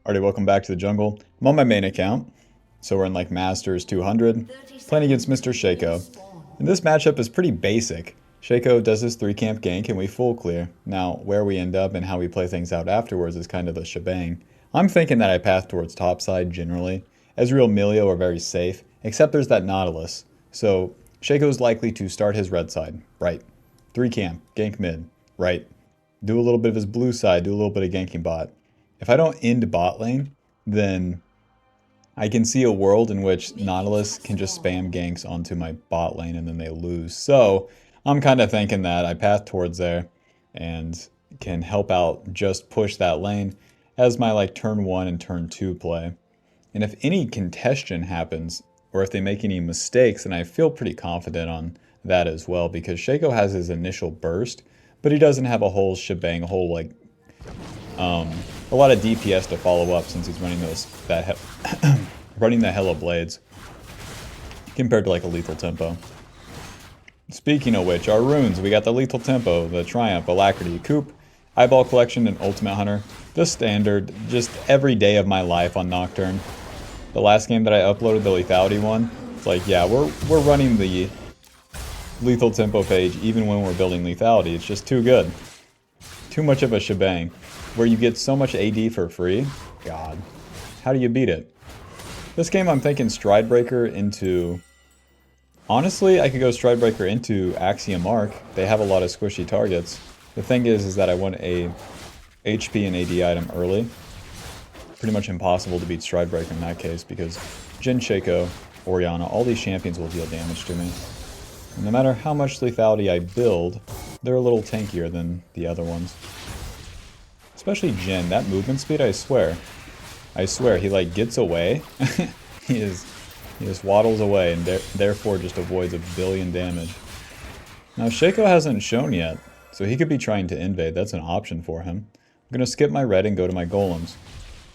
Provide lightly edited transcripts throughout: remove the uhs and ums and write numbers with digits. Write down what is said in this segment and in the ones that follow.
Alrighty, welcome back to the jungle. I'm on my main account, so we're in like Masters 200, playing against Mr. Shaco. And this matchup is pretty basic. Shaco does his 3-camp gank and we full clear. Now, where we end up and how we play things out afterwards is kind of the shebang. I'm thinking that I path towards topside generally. Ezreal and Milio are very safe, except there's that Nautilus. So, Shaco's likely to start his red side, right. 3-camp, gank mid, right. Do a little bit of his blue side, do a little bit of ganking bot. If I don't end bot lane, then I can see a world in which Nautilus can just spam ganks onto my bot lane and then they lose. So I'm kind of thinking that I path towards there and can help out just push that lane as my like turn 1 and turn 2 play. And if any congestion happens or if they make any mistakes, then I feel pretty confident on that as well because Shaco has his initial burst, but he doesn't have a whole shebang, a whole like a lot of DPS to follow up since he's running running the hella blades compared to like a lethal tempo. Speaking of which, our runes, we got the lethal tempo, the triumph, alacrity, coup, eyeball collection, and ultimate hunter. The standard, just every day of my life on Nocturne. The last game that I uploaded, the lethality one, it's like, yeah, we're running the lethal tempo page even when we're building lethality. It's just too good. Too much of a shebang. Where you get so much AD for free. God, how do you beat it? This game I'm thinking Stridebreaker into... Honestly, I could go Stridebreaker into Axiom Arc. They have a lot of squishy targets. The thing is that I want a HP and AD item early. Pretty much impossible to beat Stridebreaker in that case because Jhin, Shaco, Orianna, all these champions will deal damage to me. And no matter how much lethality I build, they're a little tankier than the other ones. Especially Jhin, that movement speed, I swear. I swear, he like gets away. he just waddles away and therefore just avoids a billion damage. Now Shaco hasn't shown yet, so he could be trying to invade. That's an option for him. I'm gonna skip my red and go to my golems.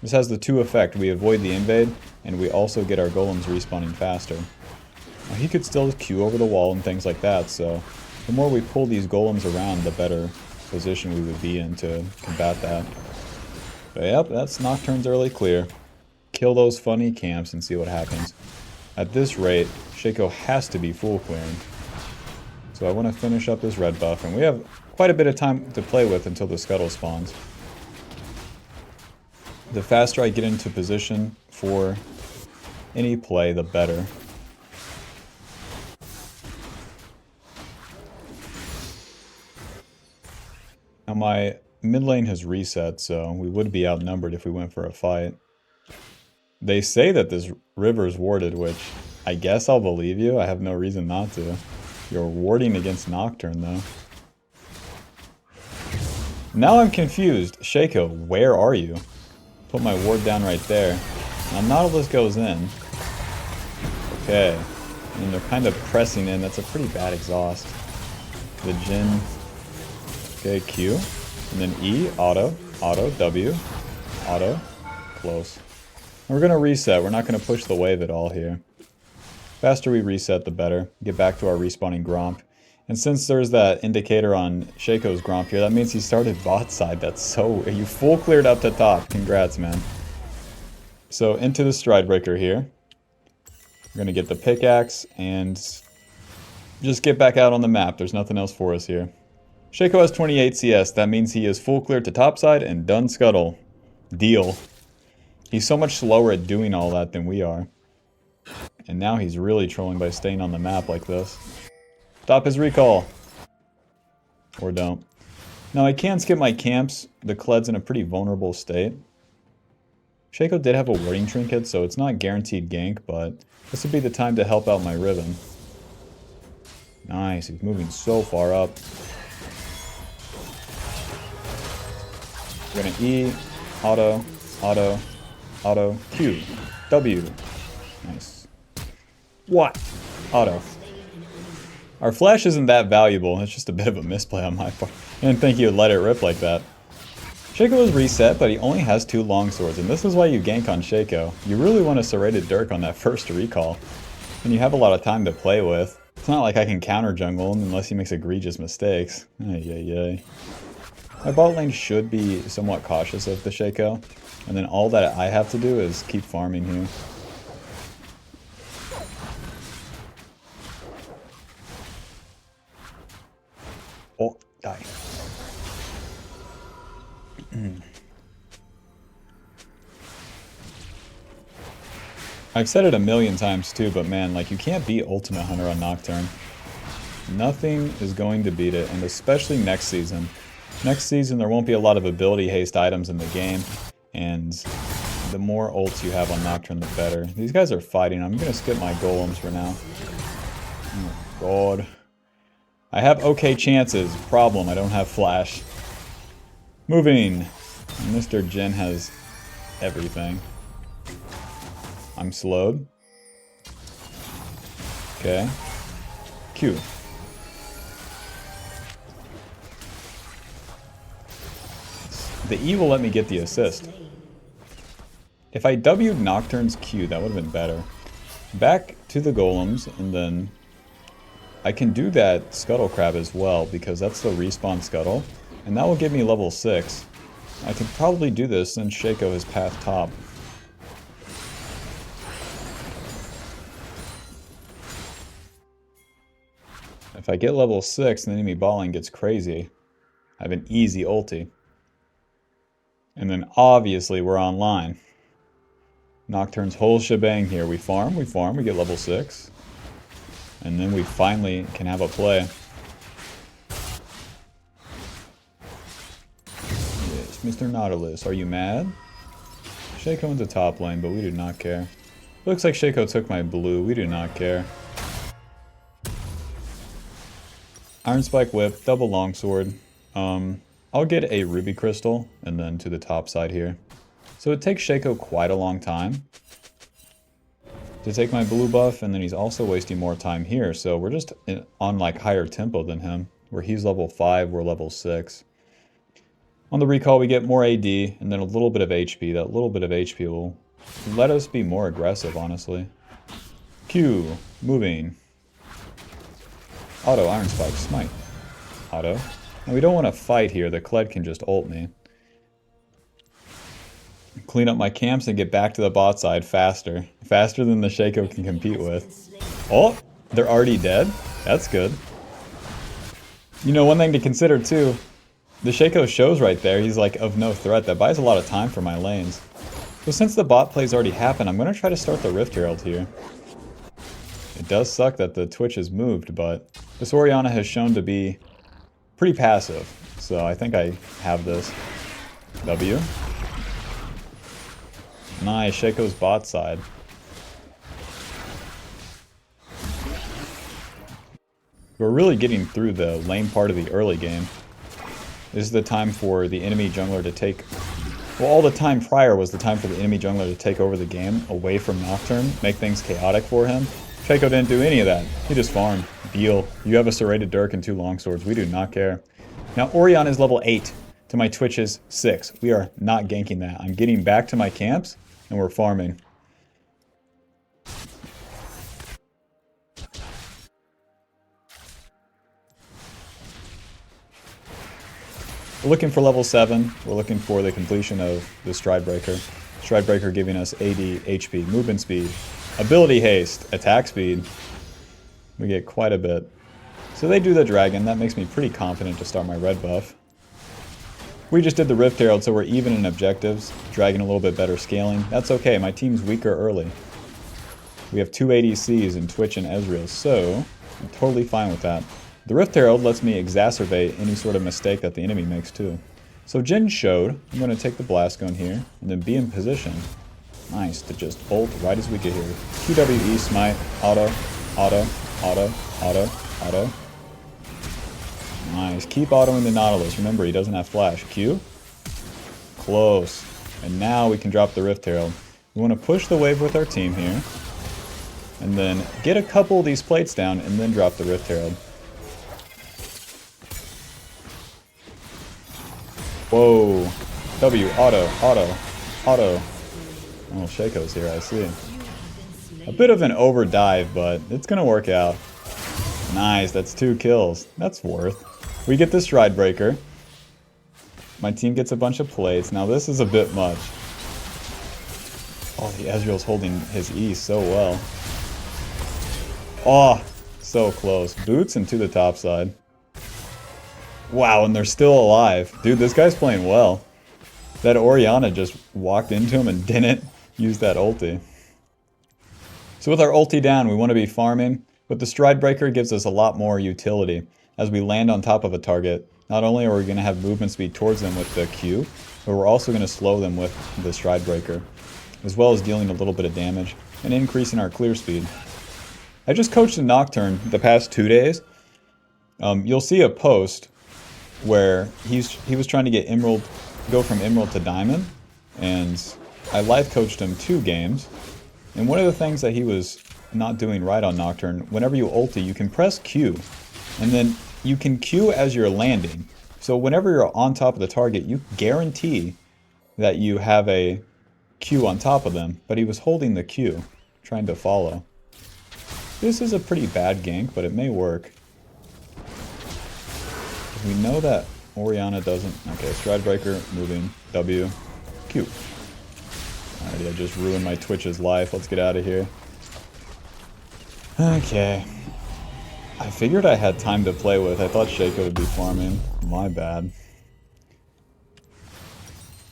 This has the two effect. We avoid the invade, and we also get our golems respawning faster. Now he could still Q over the wall and things like that, so the more we pull these golems around, the better position we would be in to combat that. But yep, that's Nocturne's early clear. Kill those funny camps and see what happens. At this rate, Shaco has to be full clearing. So I want to finish up this red buff, and we have quite a bit of time to play with until the scuttle spawns. The faster I get into position for any play, the better. Now my mid lane has reset, so we would be outnumbered if we went for a fight. They say that this river is warded, which I guess I'll believe you. I have no reason not to. You're warding against Nocturne, though. Now I'm confused. Shaco, where are you? Put my ward down right there. Now Nautilus goes in. Okay. And they're kind of pressing in. That's a pretty bad exhaust. The Jhin... Okay, Q, and then E, auto, W, auto, close. And we're going to reset. We're not going to push the wave at all here. Faster we reset, the better. Get back to our respawning Gromp. And since there's that indicator on Shaco's Gromp here, that means he started bot side. That's so... You full cleared up to top. Congrats, man. So into the Stridebreaker here. We're going to get the pickaxe and just get back out on the map. There's nothing else for us here. Shaco has 28 CS. That means he is full clear to topside and done scuttle. Deal. He's so much slower at doing all that than we are. And now he's really trolling by staying on the map like this. Stop his recall. Or don't. Now I can skip my camps. The Kled's in a pretty vulnerable state. Shaco did have a warding trinket, so it's not guaranteed gank, but this would be the time to help out my Riven. Nice, he's moving so far up. We're gonna E, auto, auto, auto, Q, W. Nice. What? Auto. Our flash isn't that valuable, it's just a bit of a misplay on my part. I didn't think he would let it rip like that. Shaco is reset, but he only has 2 longswords, and this is why you gank on Shaco. You really want a serrated Dirk on that first recall, and you have a lot of time to play with. It's not like I can counter jungle him unless he makes egregious mistakes. Ay, ay, ay. My bot lane should be somewhat cautious of the Shaco. And then all that I have to do is keep farming here. Oh, die. I've said it a million times too, but man, like, you can't beat Ultimate Hunter on Nocturne. Nothing is going to beat it, and especially next season. Next season, there won't be a lot of ability haste items in the game, and the more ults you have on Nocturne, the better. These guys are fighting. I'm going to skip my golems for now. Oh, God. I have okay chances. Problem, I don't have flash. Moving. Mr. Jin has everything. I'm slowed. Okay. Q. The E will let me get the assist. If I W'd Nocturne's Q, that would have been better. Back to the golems, and then I can do that Scuttle Crab as well, because that's the respawn Scuttle, and that will give me level 6. I can probably do this since Shaco has passed top. If I get level 6 and the enemy bot lane gets crazy, I have an easy ulti. And then obviously we're online. Nocturne's whole shebang here. We farm, we get level 6. And then we finally can have a play. Yes, Mr. Nautilus, are you mad? Shaco into top lane, but we do not care. Looks like Shaco took my blue, we do not care. Iron Spike Whip, double longsword. I'll get a Ruby Crystal, and then to the top side here. So it takes Shaco quite a long time to take my blue buff, and then he's also wasting more time here, so we're just on like higher tempo than him, where he's level 5, we're level 6. On the recall we get more AD, and then a little bit of HP. That little bit of HP will let us be more aggressive, honestly. Q, moving. Auto, Iron Spike, smite. Auto. And we don't want to fight here, the Kled can just ult me. Clean up my camps and get back to the bot side faster. Faster than the Shaco can compete with. Oh, they're already dead? That's good. You know, one thing to consider too, the Shaco shows right there, he's like of no threat. That buys a lot of time for my lanes. So since the bot plays already happened, I'm going to try to start the Rift Herald here. It does suck that the Twitch has moved, but this Orianna has shown to be pretty passive. So I think I have this. W. Nice, Shaco's bot side. We're really getting through the lame part of the early game. This is the time for the enemy jungler to take... Well, all the time prior was the time for the enemy jungler to take over the game away from Nocturne, make things chaotic for him. Shaco didn't do any of that. He just farmed. Beal, you have a serrated Dirk and 2 longswords. We do not care. Now, Orianna is level 8 to my Twitch's 6. We are not ganking that. I'm getting back to my camps, and we're farming. We're looking for level 7. We're looking for the completion of the Stridebreaker. Stridebreaker giving us AD, HP, movement speed, ability haste, attack speed. We get quite a bit. So they do the dragon. That makes me pretty confident to start my red buff. We just did the Rift Herald, so we're even in objectives. Dragon a little bit better scaling. That's okay. My team's weaker early. We have 2 ADCs in Twitch and Ezreal, so I'm totally fine with that. The Rift Herald lets me exacerbate any sort of mistake that the enemy makes too. So Jin showed. I'm going to take the Blast Gun here, and then be in position. Nice, to just ult right as we get here. QWE, smite, auto, auto, auto, auto, auto. Nice, keep autoing the Nautilus. Remember, he doesn't have flash. Q. Close. And now we can drop the Rift Herald. We want to push the wave with our team here. And then get a couple of these plates down, and then drop the Rift Herald. Whoa. W, auto, auto, auto. Oh, Shaco's here, I see. A bit of an overdive, but it's gonna work out. Nice, that's 2 kills. That's worth. We get the Stridebreaker. My team gets a bunch of plates. Now this is a bit much. Oh, the Ezreal's holding his E so well. Oh, so close. Boots and to the top side. Wow, and they're still alive. Dude, this guy's playing well. That Orianna just walked into him and didn't use that ulti. So with our ulti down, we want to be farming, but the Stride Breaker gives us a lot more utility. As we land on top of a target, not only are we going to have movement speed towards them with the Q, but we're also going to slow them with the Stride Breaker, as well as dealing a little bit of damage and increasing our clear speed. I just coached a Nocturne the past 2 days. You'll see a post where he was trying to get go from Emerald to Diamond, and I live coached him 2 games. And one of the things that he was not doing right on Nocturne, whenever you ulti, you can press Q, and then you can Q as you're landing. So whenever you're on top of the target, you guarantee that you have a Q on top of them, but he was holding the Q, trying to follow. This is a pretty bad gank, but it may work. We know that Orianna doesn't... Okay, Stride Breaker, moving, W, Q. Alrighty, I just ruined my Twitch's life. Let's get out of here. Okay. I figured I had time to play with. I thought Shaco would be farming. My bad.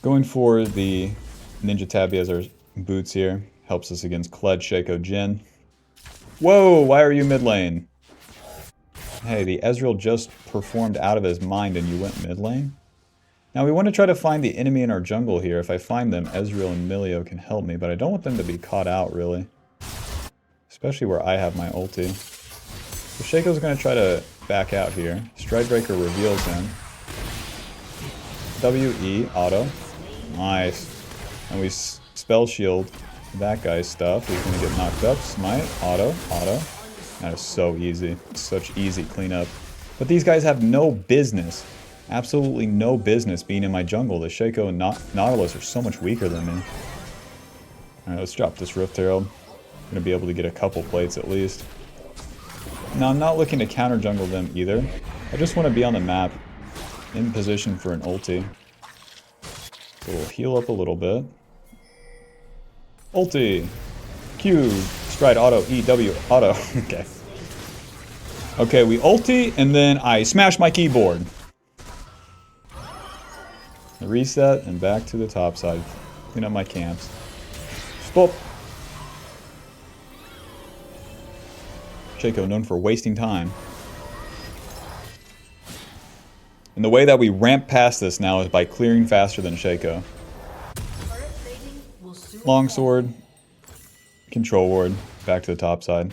Going for the Ninja Tabby as our boots here. Helps us against Kled, Shaco, Jhin. Whoa, why are you mid lane? Hey, the Ezreal just performed out of his mind and you went mid lane? Now we want to try to find the enemy in our jungle here. If I find them, Ezreal and Milio can help me, but I don't want them to be caught out, really. Especially where I have my ulti. So Shaco's going to try to back out here. Stride Breaker reveals him. W-E, auto. Nice. And we spell shield that guy's stuff. He's going to get knocked up. Smite, auto, auto. That is so easy. Such easy cleanup. But these guys have no business. Absolutely no business being in my jungle. The Shaco and Nautilus are so much weaker than me. Alright, let's drop this Rift Herald. I'm going to be able to get a couple plates at least. Now, I'm not looking to counter jungle them either. I just want to be on the map in position for an ulti. So we'll heal up a little bit. Ulti! Q! Stride auto, E, W, auto. Okay. Okay, we ulti, and then I smash my keyboard. Reset, and back to the top side. Clean up my camps. Spop! Shaco known for wasting time. And the way that we ramp past this now is by clearing faster than Shaco. Longsword. Control ward. Back to the top side.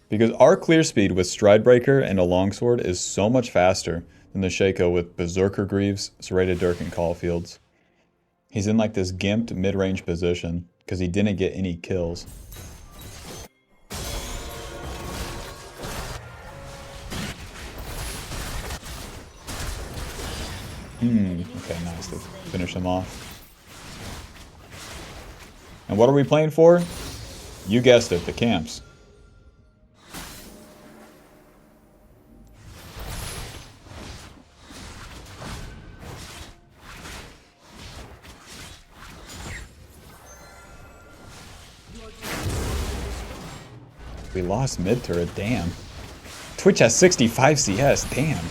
Because our clear speed with Stride Breaker and a longsword is so much faster than the Shaco with Berserker Greaves, Serrated Dirk, and Caulfields. He's in like this gimped mid-range position because he didn't get any kills. Okay, nice to finish him off. And what are we playing for? You guessed it, the camps. We lost mid turret, damn. Twitch has 65 CS, damn.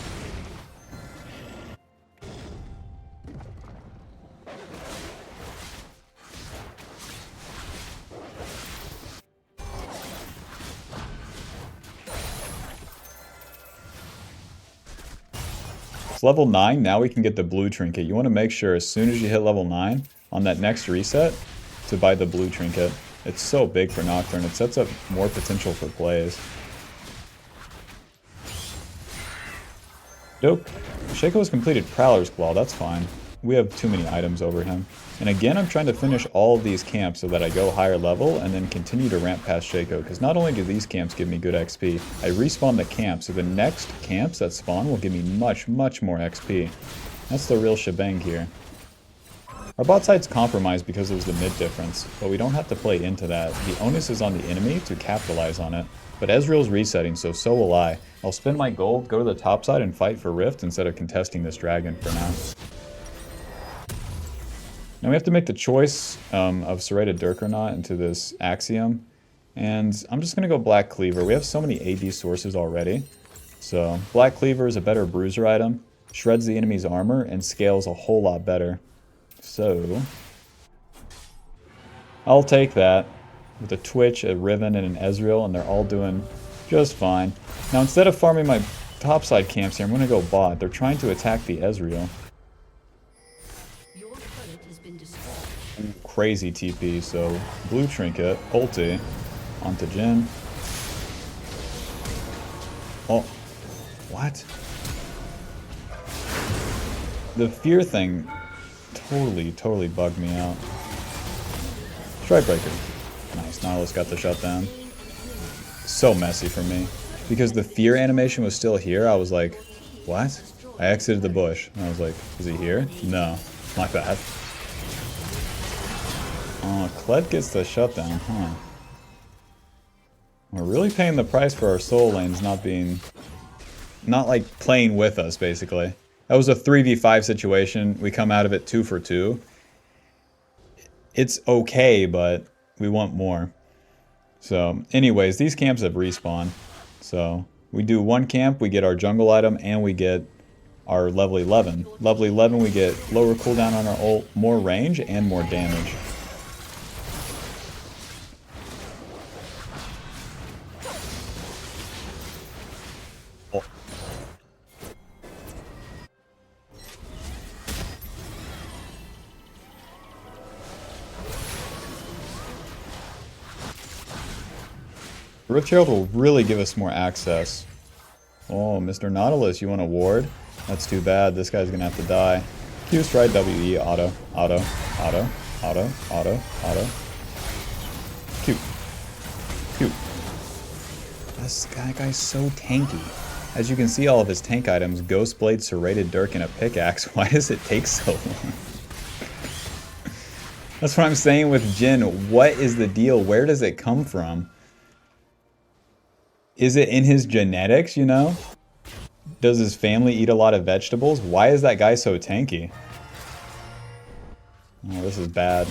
It's level 9, now we can get the blue trinket. You want to make sure as soon as you hit level 9, on that next reset, to buy the blue trinket. It's so big for Nocturne, it sets up more potential for plays. Dope. Shaco has completed Prowler's Claw, that's fine. We have too many items over him. And again, I'm trying to finish all of these camps so that I go higher level and then continue to ramp past Shaco, because not only do these camps give me good XP, I respawn the camp, so the next camps that spawn will give me much, much more XP. That's the real shebang here. Our bot side's compromised because it was the mid difference, but we don't have to play into that. The onus is on the enemy to capitalize on it. But Ezreal's resetting, so will I. I'll spend my gold, go to the top side, and fight for Rift instead of contesting this dragon for now. Now we have to make the choice of Serrated Dirk or not into this Axiom. And I'm just going to go Black Cleaver. We have so many AD sources already. So Black Cleaver is a better bruiser item, shreds the enemy's armor, and scales a whole lot better. So I'll take that with a Twitch, a Riven, and an Ezreal, and they're all doing just fine. Now instead of farming my topside camps here, I'm going to go bot. They're trying to attack the Ezreal. Crazy TP, so blue trinket, ulti, onto Jhin. Oh, what? The fear thing totally bugged me out. Strikebreaker. Nice, Nautilus got the shutdown. So messy for me. Because the fear animation was still here, I was like, what? I exited the bush, and I was like, is he here? No, my bad. Oh, Kled gets the shutdown, huh? We're really paying the price for our soul lanes not like playing with us, basically. That was a 3v5 situation. We come out of it 2 for 2. It's okay, but we want more. So, anyways, these camps have respawned. So, we do one camp, we get our jungle item, and we get our level 11. Level 11, we get lower cooldown on our ult, more range, and more damage. Oh. Rift Herald will really give us more access. Oh, Mr. Nautilus, you want a ward? That's too bad. This guy's gonna have to die. Q stride WE auto. Q. That guy's so tanky. As you can see, all of his tank items: Ghost Blade, Serrated Dirk, and a pickaxe. Why does it take so long? That's what I'm saying with Jhin. What is the deal? Where does it come from? Is it in his genetics, you know? Does his family eat a lot of vegetables? Why is that guy so tanky? Oh, this is bad.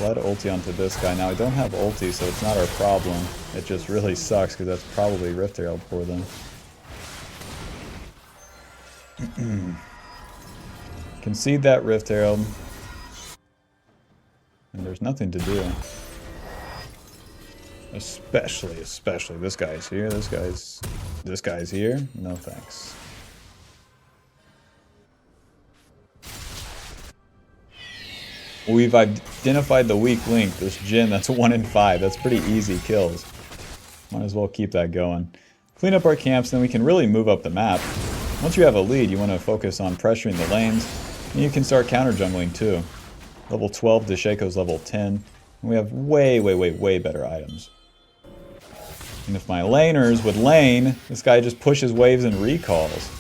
Let ulti onto this guy. Now, I don't have ulti, so it's not our problem. It just really sucks, because that's probably Rift Herald for them. Concede that Rift Herald. And there's nothing to do. Especially this guy's here, this guy's here. No thanks. We've identified the weak link, this Jhin. That's a 1 in 5. That's pretty easy kills. Might as well keep that going. Clean up our camps, then we can really move up the map. Once you have a lead, you want to focus on pressuring the lanes, and you can start counter jungling too. Level 12 to Shaco's level 10. And we have way better items. And if my laners would lane, this guy just pushes waves and recalls.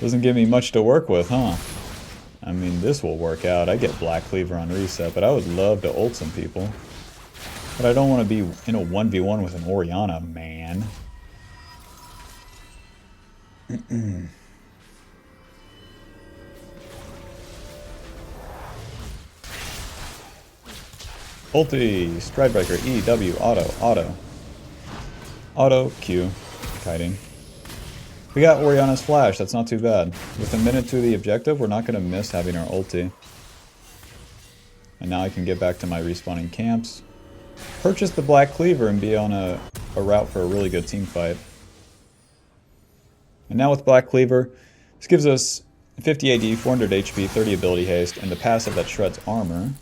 Doesn't give me much to work with, huh? I mean, this will work out. I get Black Cleaver on reset, but I would love to ult some people. But I don't want to be in a 1v1 with an Orianna, man. Ulti, Stridebreaker, E, W, auto. Auto, Q, kiting. We got Orianna's flash, that's not too bad. With a minute to the objective, we're not going to miss having our ulti. And now I can get back to my respawning camps. Purchase the Black Cleaver and be on a route for a really good team fight. And now with Black Cleaver, this gives us 50 AD, 400 HP, 30 ability haste, and the passive that shreds armor.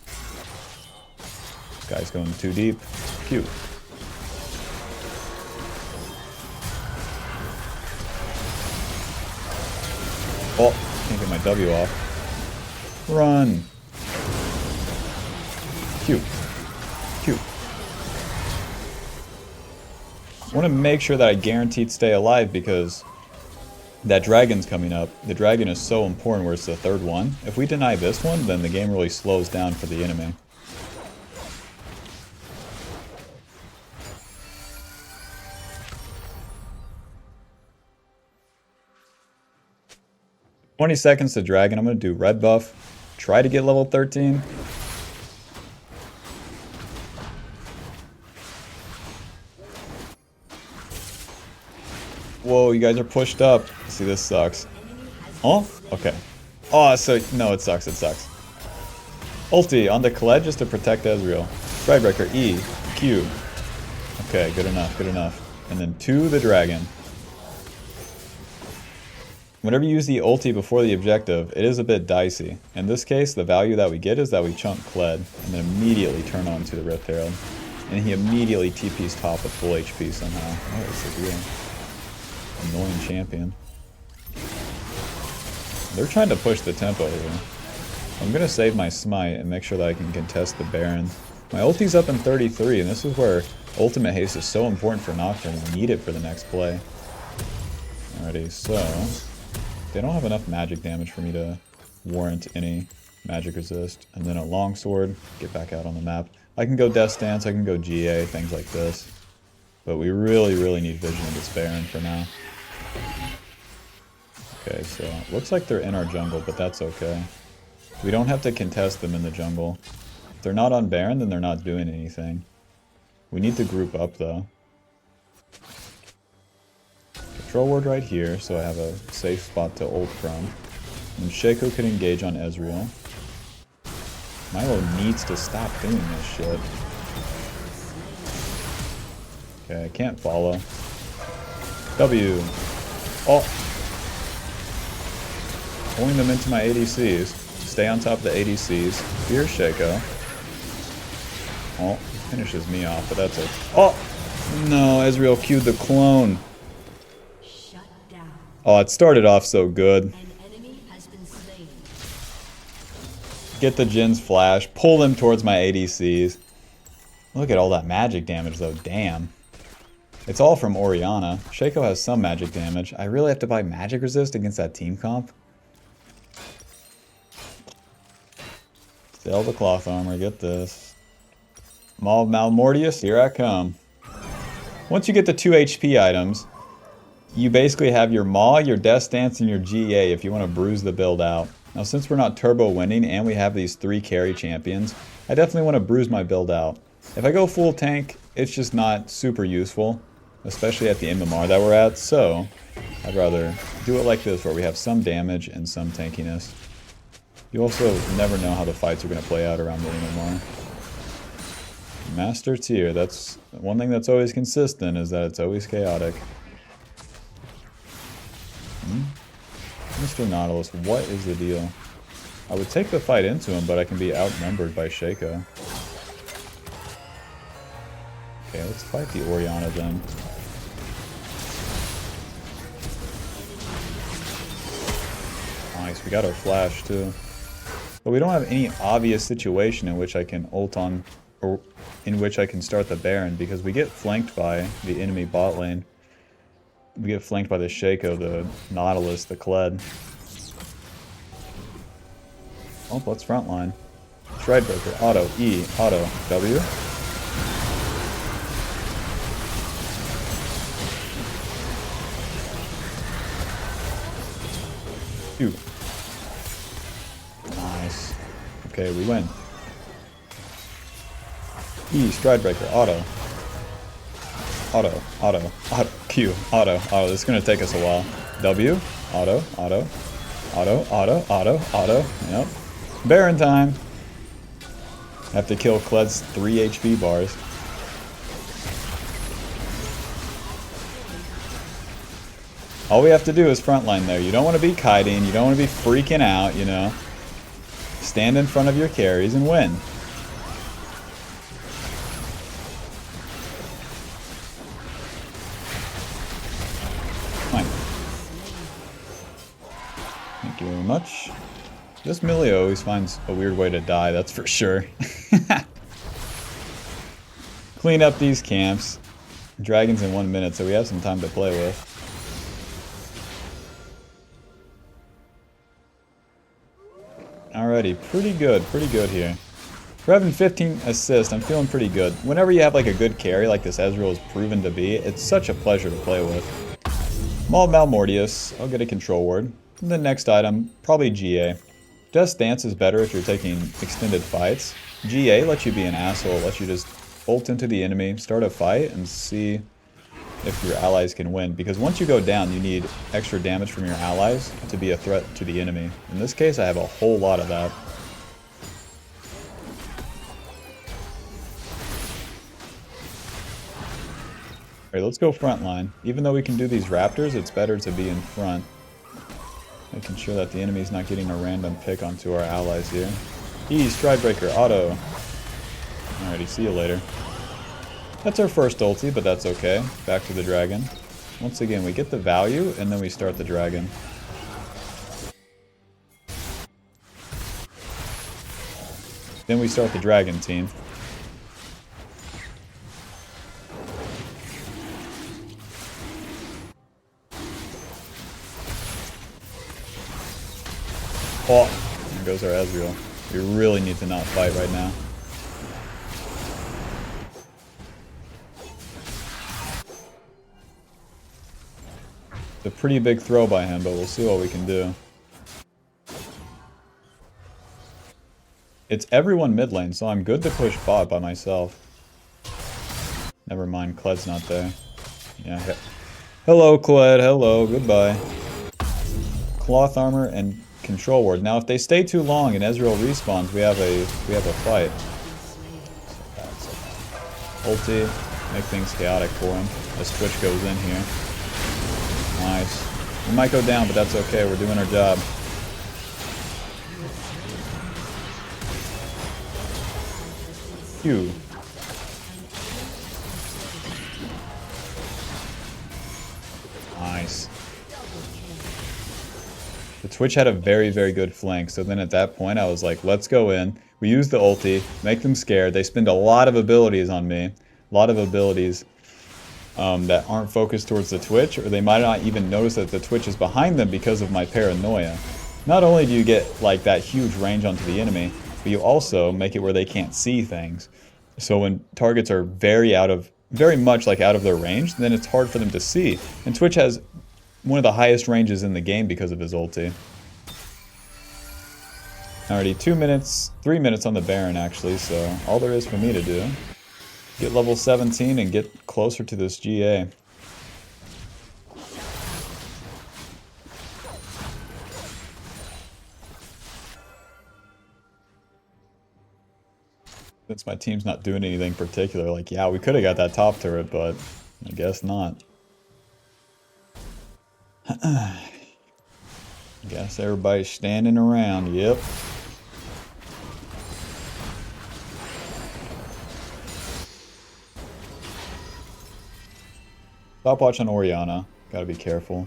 This guy's going too deep. Q. Oh, can't get my W off. Run. Q. I want to make sure that I guaranteed stay alive because that dragon's coming up. The dragon is so important where it's the third one. If we deny this one, then the game really slows down for the enemy. "20 seconds to dragon." I'm going to do red buff. try to get level 13. Whoa, you guys are pushed up. See, this sucks. Oh, okay. Oh, so, no, it sucks, it sucks. Ulti on the Kled just to protect Ezreal. Stridebreaker, E, Q. Okay, good enough, good enough. And then to the dragon. Whenever you use the ulti before the objective, it is a bit dicey. In this case, the value that we get is that we chunk Kled, and then immediately turn on to the Rift Herald. And he immediately TP's top with full HP somehow. Oh, it's a real annoying champion. They're trying to push the tempo here. I'm going to save my smite and make sure that I can contest the Baron. My ulti's up in 33, and this is where ultimate haste is so important for Nocturne. We need it for the next play. Alrighty, so they don't have enough magic damage for me to warrant any magic resist. And then a longsword, get back out on the map. I can go Death Stance, I can go GA, things like this. But we really, really need Vision of this Baron for now. Okay, so looks like they're in our jungle, but that's okay. We don't have to contest them in the jungle. If they're not on Baron, then they're not doing anything. We need to group up, though. Control ward right here, so I have a safe spot to ult from. And Shaco can engage on Ezreal. Milo needs to stop doing this shit. Okay, I can't follow. W. Oh! Pulling them into my ADCs. Stay on top of the ADCs. Here's Shaco. Oh, finishes me off, but that's it. Oh! No, Ezreal queued the clone. Oh, it started off so good. Get the Jin's flash. Pull them towards my ADCs. Look at all that magic damage, though. Damn. It's all from Orianna. Shaco has some magic damage. I really have to buy magic resist against that team comp? Sell the cloth armor. Get this. Maul of Malmortius, here I come. Once you get the 2 HP items, you basically have your Maw, your Death Stance, and your GA if you want to bruise the build out. Now since we're not turbo winning and we have these 3 carry champions, I definitely want to bruise my build out. If I go full tank, it's just not super useful, especially at the MMR that we're at, so I'd rather do it like this where we have some damage and some tankiness. You also never know how the fights are going to play out around the MMR. Master tier, that's one thing that's always consistent, is that it's always chaotic. Mr. Nautilus, what is the deal? I would take the fight into him, but I can be outnumbered by Shaco. Okay, let's fight the Orianna then. Nice, we got our flash too. But we don't have any obvious situation in which I can ult on, or in which I can start the Baron, because we get flanked by the enemy bot lane. We get flanked by the Shaco, the Nautilus, the Kled. Oh, let's frontline. Stridebreaker, auto, E, auto, W. Q. Nice. Okay, we win. E, Stridebreaker, auto. Auto, auto, auto, Q, auto, auto. This is going to take us a while. W, auto, auto, auto, auto, auto, auto. Yep. Baron time. Have to kill Kled's 3 HP bars. All we have to do is frontline there. You don't want to be kiting. You don't want to be freaking out, you know. Stand in front of your carries and win. Thank you very much. This Millie always finds a weird way to die, that's for sure. Clean up these camps. Dragons in 1 minute, so we have some time to play with. Alrighty, pretty good here. For having 15 assists, I'm feeling pretty good. Whenever you have like a good carry like this Ezreal is proven to be, it's such a pleasure to play with. Maul of Malmortius, I'll get a control ward. And the next item, probably GA. Just Dance is better if you're taking extended fights. GA lets you be an asshole, lets you just ult into the enemy, start a fight, and see if your allies can win. Because once you go down, you need extra damage from your allies to be a threat to the enemy. In this case, I have a whole lot of that. Alright, let's go front line. Even though we can do these raptors, it's better to be in front. Making sure that the enemy's not getting a random pick onto our allies here. Stridebreaker, auto. Alrighty, see you later. That's our first ulti, but that's okay. Back to the dragon. Once again, we get the value, and then we start the dragon. Then we start the dragon team. Oh, there goes our Ezreal. We really need to not fight right now. It's a pretty big throw by him, but we'll see what we can do. It's everyone mid lane, so I'm good to push bot by myself. Never mind, Kled's not there. Yeah. Hello, Kled. Hello. Goodbye. Cloth armor and control ward. Now, if they stay too long and Ezreal respawns, we have a fight. Ulti, make things chaotic for him as Twitch goes in here. Nice. We might go down, but that's okay. We're doing our job. Phew. Nice. The Twitch had a very, very good flank, so then at that point I was like, let's go in. We use the ulti, make them scared. They spend a lot of abilities on me. A lot of abilities that aren't focused towards the Twitch, or they might not even notice that the Twitch is behind them because of my paranoia. Not only do you get like that huge range onto the enemy, but you also make it where they can't see things. So when targets are very much like out of their range, then it's hard for them to see. And Twitch has one of the highest ranges in the game because of his ulti. Alrighty, 3 minutes on the Baron actually, so all there is for me to do, get level 17 and get closer to this GA. Since my team's not doing anything particular, like, yeah, we could have got that top turret, but I guess not. Guess everybody's standing around, yep. Stopwatch on Orianna, gotta be careful.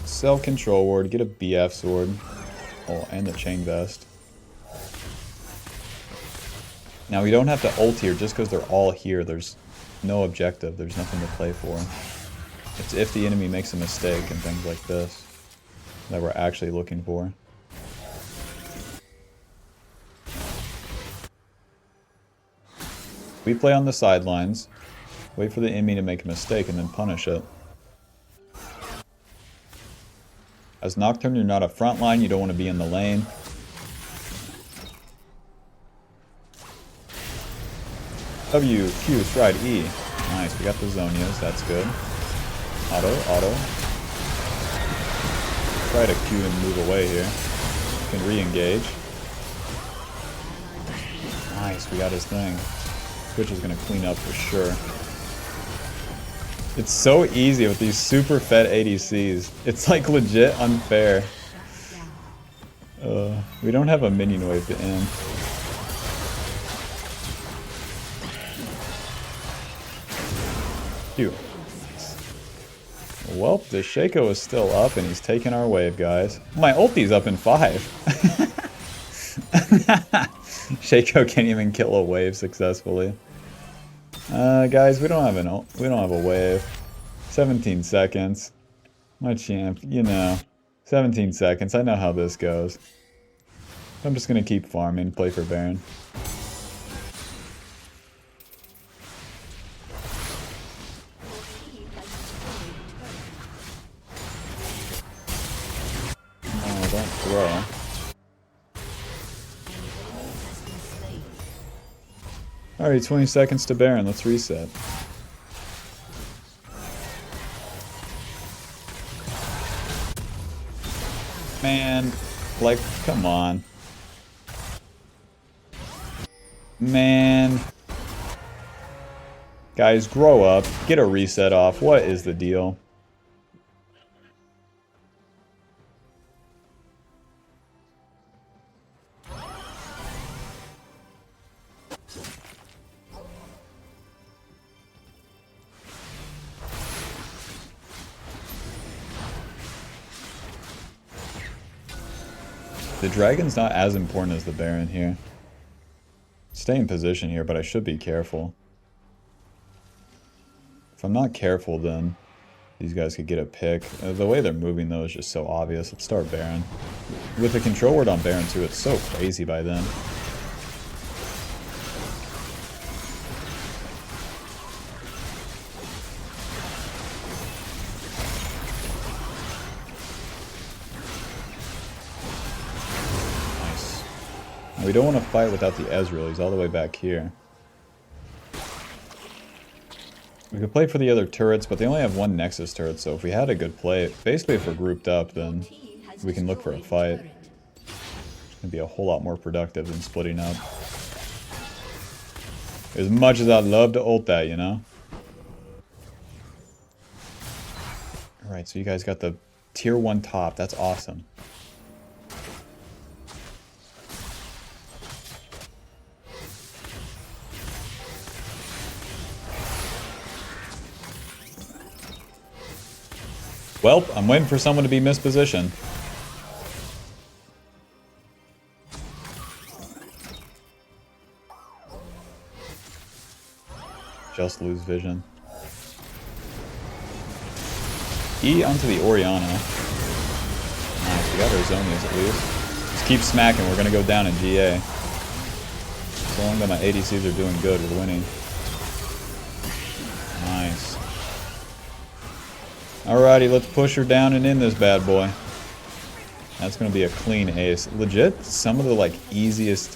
Sell control ward, get a BF sword. Oh, and the chain vest. Now we don't have to ult here just because they're all here. There's no objective, there's nothing to play for. It's if the enemy makes a mistake and things like this that we're actually looking for. We play on the sidelines, wait for the enemy to make a mistake and then punish it. As Nocturne, you're not a front line, you don't want to be in the lane. W, Q, stride, E. Nice, we got the Zonias, that's good. Auto. Try to Q and move away here. Can re-engage. Nice, we got his thing. Twitch is gonna clean up for sure. It's so easy with these super fed ADCs. It's like legit unfair. We don't have a minion wave to end. Phew. Well, the Shaco is still up and he's taking our wave, guys. My ulti's up in 5. Shaco can't even kill a wave successfully. Guys, we don't have a wave. 17 seconds. My champ, you know. 17 seconds. I know how this goes. I'm just gonna keep farming, play for Baron. Don't throw. Alright, 20 seconds to Baron. Let's reset. Man, like, come on. Man. Guys, grow up. Get a reset off. What is the deal? The dragon's not as important as the Baron here. Stay in position here, but I should be careful. If I'm not careful, then these guys could get a pick. The way they're moving, though, is just so obvious. Let's start Baron. With the control word on Baron, too, it's so crazy by then. Nice. Now, we don't want to fight without the Ezreal. He's all the way back here. We could play for the other turrets, but they only have one Nexus turret, so if we had a good play, basically if we're grouped up, then we can look for a fight. It's going to be a whole lot more productive than splitting up. As much as I'd love to ult that, you know? Alright, so you guys got the tier 1 top. That's awesome. Well, I'm waiting for someone to be mispositioned. Just lose vision. E onto the Orianna. Nice, we got our Zonias at least. Just keep smacking, we're gonna go down in GA. So long that my ADCs are doing good, we're winning. Nice. Alrighty, let's push her down and in this bad boy. That's gonna be a clean ace. Legit, some of the like easiest,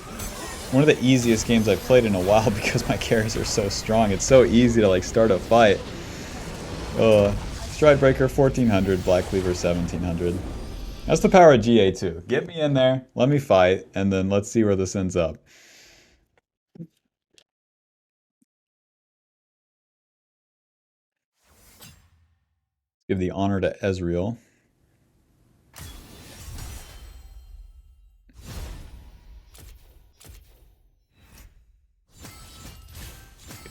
one of the easiest games I've played in a while because my carries are so strong. It's so easy to like start a fight. Stridebreaker 1400, Black Cleaver 1700. That's the power of GA2. Get me in there, let me fight, and then let's see where this ends up. Give the honor to Ezreal.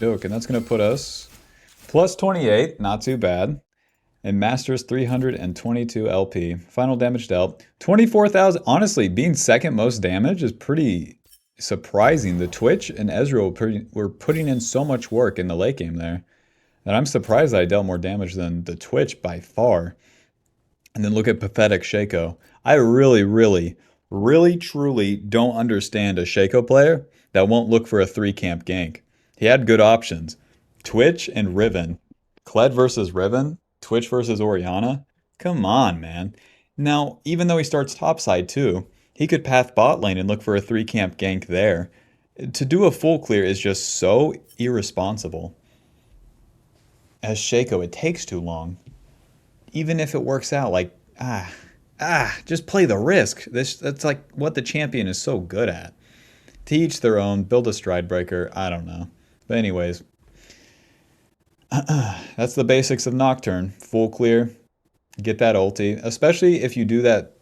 Okay, and that's going to put us plus 28, not too bad. And Masters 322 LP. Final damage dealt. 24,000. Honestly, being second most damage is pretty surprising. The Twitch and Ezreal were putting in so much work in the late game there. And I'm surprised that I dealt more damage than the Twitch by far. And then look at pathetic Shaco. I really, truly don't understand a Shaco player that won't look for a 3-camp gank. He had good options. Twitch and Riven. Kled versus Riven. Twitch versus Orianna. Come on, man. Now, even though he starts topside too, he could path bot lane and look for a 3-camp gank there. To do a full clear is just so irresponsible. As Shaco, it takes too long. Even if it works out, like, just play the risk. That's like what the champion is so good at. To each their own, build a Stridebreaker, I don't know. But anyways, that's the basics of Nocturne. Full clear, get that ulti. Especially if you do that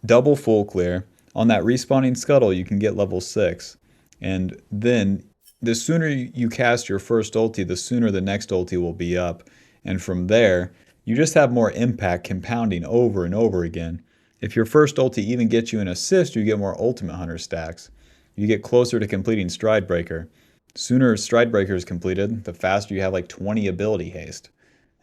double full clear, on that respawning scuttle, you can get level 6. And then the sooner you cast your first ulti, the sooner the next ulti will be up. And from there, you just have more impact compounding over and over again. If your first ulti even gets you an assist, you get more Ultimate Hunter stacks. You get closer to completing Stridebreaker. Sooner Stridebreaker is completed, the faster you have like 20 ability haste.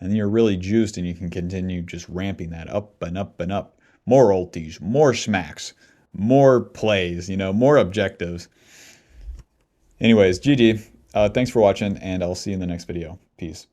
And then you're really juiced and you can continue just ramping that up and up and up. More ultis, more smacks, more plays, you know, more objectives. Anyways, GG. Thanks for watching, and I'll see you in the next video. Peace.